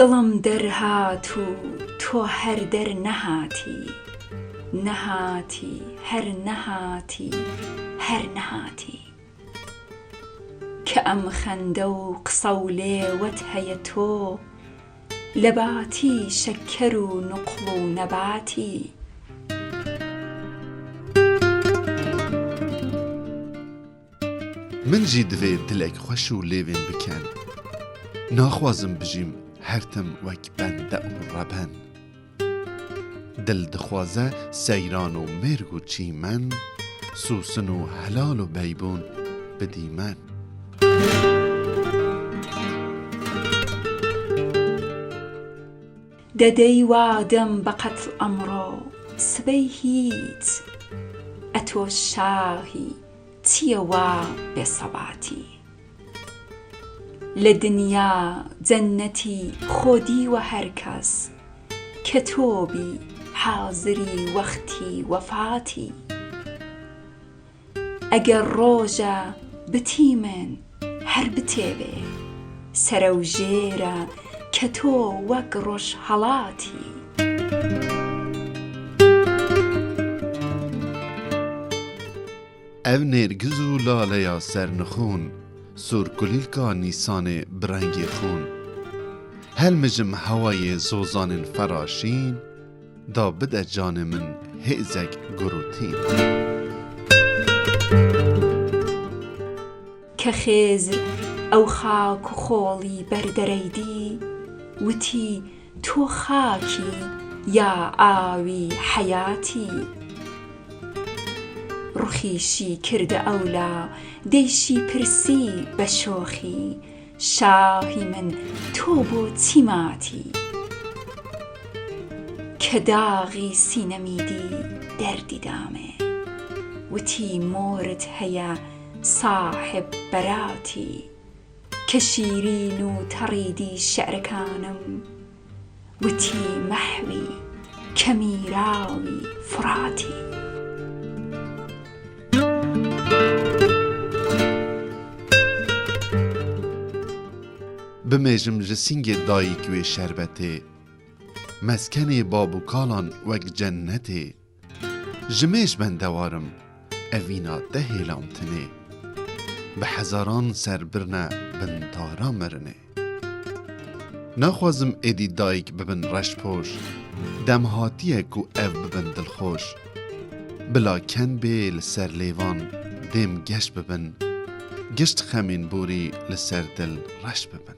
دڵم دەرهات و تۆ هەر دەرنەهاتی، نەهاتی هەر نەهاتی هەر نەهاتی. کە ئەم خەندە و قسە و لێوەت هەیە تۆ، لە باتی شەکەر و نوقڵ و نەباتی. من جی دوێ دلێک خۆش و لێوێن بکەن، ناخوازم بژیم هەرتم وەک بەندە و ڕەبەن. دل دخوازە سەیران و مێرگ و چیمەن، سوسن و هەلال و بەیبوون بدیمەن. دەدەی وادەم بە قەتڵ ئەمڕۆ سبەی هیچ، ئەتۆ شاهی چییە وا بێسەباتی. لە دنیا جەننەتی خۆ دیوە هەر کەس، کە تۆبی حازری وەختی وەفاتی. ئەگەر ڕۆژە بتیمن هەر بتێوێ، سەرە و ژێرە کە تۆ وەک ڕۆژهەڵاتی. ئەو نێرگز و لالەیا سەرنخۆن، سۆرکولیلکا نیسانێ برەنگی خۆن. هەلمژم هەوایê زۆزانên فراشین، دا بدە canê min hêzek gurûtîn. کە خێزر ئەو خاک و خۆڵی بەردەرەیدی، وتی تۆ خاکی یا ئاوی حەیاتی. ڕوخیشی کردە ئەولا دەیشی پرسی بە شۆخی، شاهی من تۆ بۆ چی ماتی. کە داغی سینەمیدی دەردی دامێ، وتی مۆرت هەیە ساحب بەراتی. کە شیرین و تەڕیدی شێعرەکانم، وتی مەحوی کە میراوی فوراتی. بمێژم ji singê dayîk wê şerbetê، meskenê babûkalan wek cennetê. Ji mêj bendewarim evîna te hêlantinê, bi hezaran ser birne bin tara mirinê. Naxwazim êdî dayîk bibin reşpoş، dem hatiye ku ev bibin dilxoş. Bila ken bê li ser lêvan dêm geş bibin، gişt xemên borî li ser dil reş bibin.